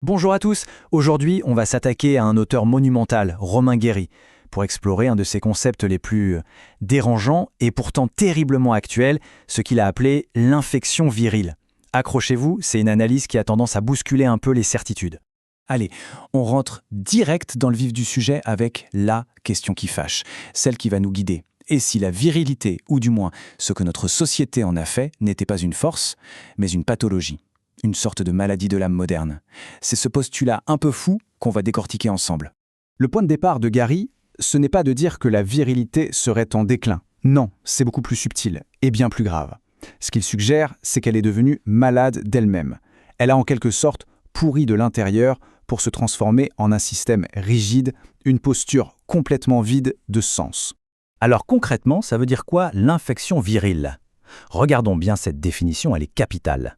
Bonjour à tous, aujourd'hui on va s'attaquer à un auteur monumental, Romain Gary, pour explorer un de ses concepts les plus dérangeants et pourtant terriblement actuels, ce qu'il a appelé l'infection virile. Accrochez-vous, c'est une analyse qui a tendance à bousculer un peu les certitudes. Allez, on rentre direct dans le vif du sujet avec la question qui fâche, celle qui va nous guider. Et si la virilité, ou du moins ce que notre société en a fait, n'était pas une force, mais une pathologie? Une sorte de maladie de l'âme moderne. C'est ce postulat un peu fou qu'on va décortiquer ensemble. Le point de départ de Gary, ce n'est pas de dire que la virilité serait en déclin. Non, c'est beaucoup plus subtil et bien plus grave. Ce qu'il suggère, c'est qu'elle est devenue malade d'elle-même. Elle a en quelque sorte pourri de l'intérieur pour se transformer en un système rigide, une posture complètement vide de sens. Alors concrètement, ça veut dire quoi l'infection virile? Regardons bien cette définition, elle est capitale.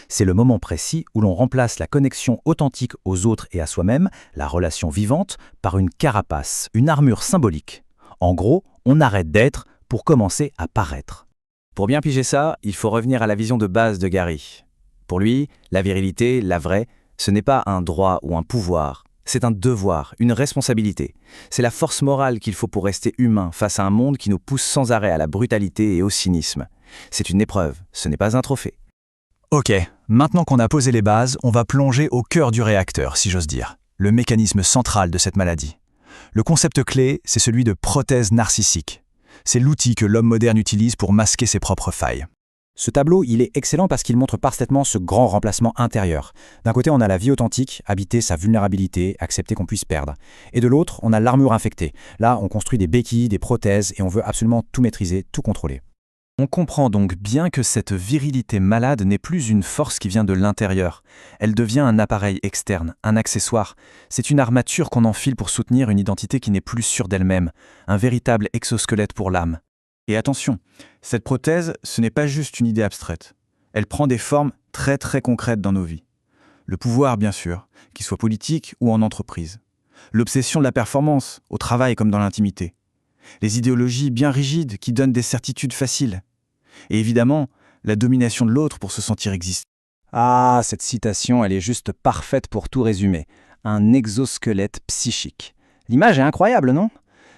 C'est le moment précis où l'on remplace la connexion authentique aux autres et à soi-même, la relation vivante, par une carapace, une armure symbolique. En gros, on arrête d'être pour commencer à paraître. Pour bien piger ça, il faut revenir à la vision de base de Gary. Pour lui, la virilité, la vraie, ce n'est pas un droit ou un pouvoir, c'est un devoir, une responsabilité. C'est la force morale qu'il faut pour rester humain face à un monde qui nous pousse sans arrêt à la brutalité et au cynisme. C'est une épreuve, ce n'est pas un trophée. Ok, maintenant qu'on a posé les bases, on va plonger au cœur du réacteur, si j'ose dire, le mécanisme central de cette maladie. Le concept clé, c'est celui de prothèse narcissique. C'est l'outil que l'homme moderne utilise pour masquer ses propres failles. Ce tableau, il est excellent parce qu'il montre parfaitement ce grand remplacement intérieur. D'un côté, on a la vie authentique, habiter sa vulnérabilité, accepter qu'on puisse perdre. Et de l'autre, on a l'armure infectée. Là, on construit des béquilles, des prothèses, et on veut absolument tout maîtriser, tout contrôler. On comprend donc bien que cette virilité malade n'est plus une force qui vient de l'intérieur. Elle devient un appareil externe, un accessoire. C'est une armature qu'on enfile pour soutenir une identité qui n'est plus sûre d'elle-même, un véritable exosquelette pour l'âme. Et attention, cette prothèse, ce n'est pas juste une idée abstraite. Elle prend des formes très concrètes dans nos vies. Le pouvoir, bien sûr, qu'il soit politique ou en entreprise. L'obsession de la performance, au travail comme dans l'intimité. Les idéologies bien rigides qui donnent des certitudes faciles. Et évidemment, la domination de l'autre pour se sentir exister. Ah, cette citation, elle est juste parfaite pour tout résumer. Un exosquelette psychique. L'image est incroyable, non?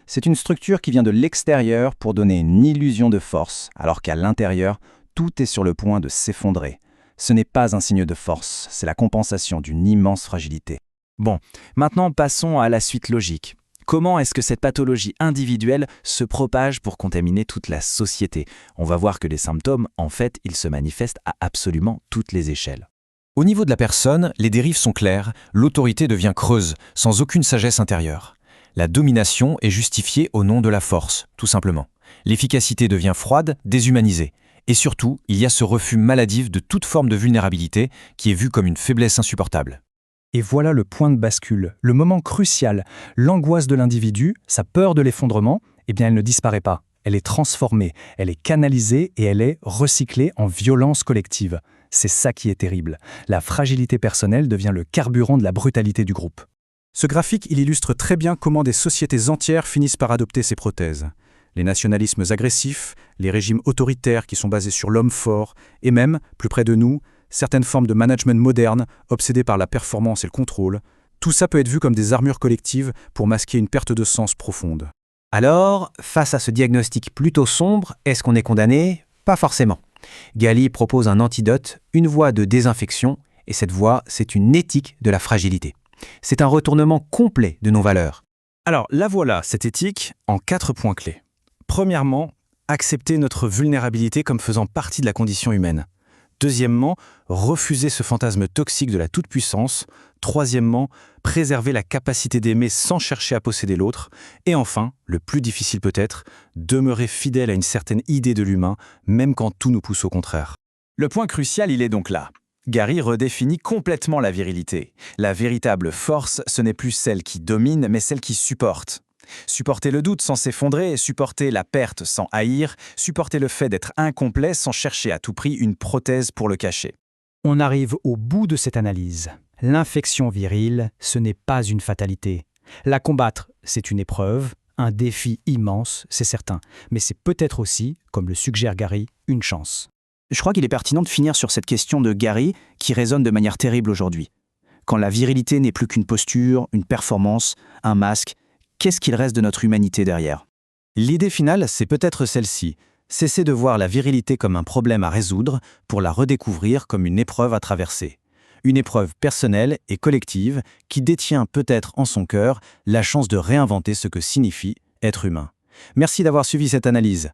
C'est une structure qui vient de l'extérieur pour donner une illusion de force, alors qu'à l'intérieur, tout est sur le point de s'effondrer. Ce n'est pas un signe de force, c'est la compensation d'une immense fragilité. Bon, maintenant passons à la suite logique. Comment est-ce que cette pathologie individuelle se propage pour contaminer toute la société? On va voir que les symptômes, en fait, ils se manifestent à absolument toutes les échelles. Au niveau de la personne, les dérives sont claires, l'autorité devient creuse, sans aucune sagesse intérieure. La domination est justifiée au nom de la force, tout simplement. L'efficacité devient froide, déshumanisée. Et surtout, il y a ce refus maladif de toute forme de vulnérabilité qui est vue comme une faiblesse insupportable. Et voilà le point de bascule, le moment crucial. L'angoisse de l'individu, sa peur de l'effondrement, eh bien elle ne disparaît pas. Elle est transformée, elle est canalisée et elle est recyclée en violence collective. C'est ça qui est terrible. La fragilité personnelle devient le carburant de la brutalité du groupe. Ce graphique, il illustre très bien comment des sociétés entières finissent par adopter ces prothèses. Les nationalismes agressifs, les régimes autoritaires qui sont basés sur l'homme fort, et même, plus près de nous, certaines formes de management moderne, obsédées par la performance et le contrôle, tout ça peut être vu comme des armures collectives pour masquer une perte de sens profonde. Alors, face à ce diagnostic plutôt sombre, est-ce qu'on est condamné? Pas forcément. Gary propose un antidote, une voie de désinfection, et cette voie, c'est une éthique de la fragilité. C'est un retournement complet de nos valeurs. Alors, la voilà, cette éthique, en 4 points clés. Premièrement, accepter notre vulnérabilité comme faisant partie de la condition humaine. Deuxièmement, refuser ce fantasme toxique de la toute-puissance. Troisièmement, préserver la capacité d'aimer sans chercher à posséder l'autre. Et enfin, le plus difficile peut-être, demeurer fidèle à une certaine idée de l'humain, même quand tout nous pousse au contraire. Le point crucial, il est donc là. Gary redéfinit complètement la virilité. La véritable force, ce n'est plus celle qui domine, mais celle qui supporte. Supporter le doute sans s'effondrer, supporter la perte sans haïr, supporter le fait d'être incomplet sans chercher à tout prix une prothèse pour le cacher. On arrive au bout de cette analyse. L'infection virile, ce n'est pas une fatalité. La combattre, c'est une épreuve, un défi immense, c'est certain. Mais c'est peut-être aussi, comme le suggère Gary, une chance. Je crois qu'il est pertinent de finir sur cette question de Gary qui résonne de manière terrible aujourd'hui. Quand la virilité n'est plus qu'une posture, une performance, un masque, qu'est-ce qu'il reste de notre humanité derrière? L'idée finale, c'est peut-être celle-ci. Cesser de voir la virilité comme un problème à résoudre pour la redécouvrir comme une épreuve à traverser. Une épreuve personnelle et collective qui détient peut-être en son cœur la chance de réinventer ce que signifie être humain. Merci d'avoir suivi cette analyse.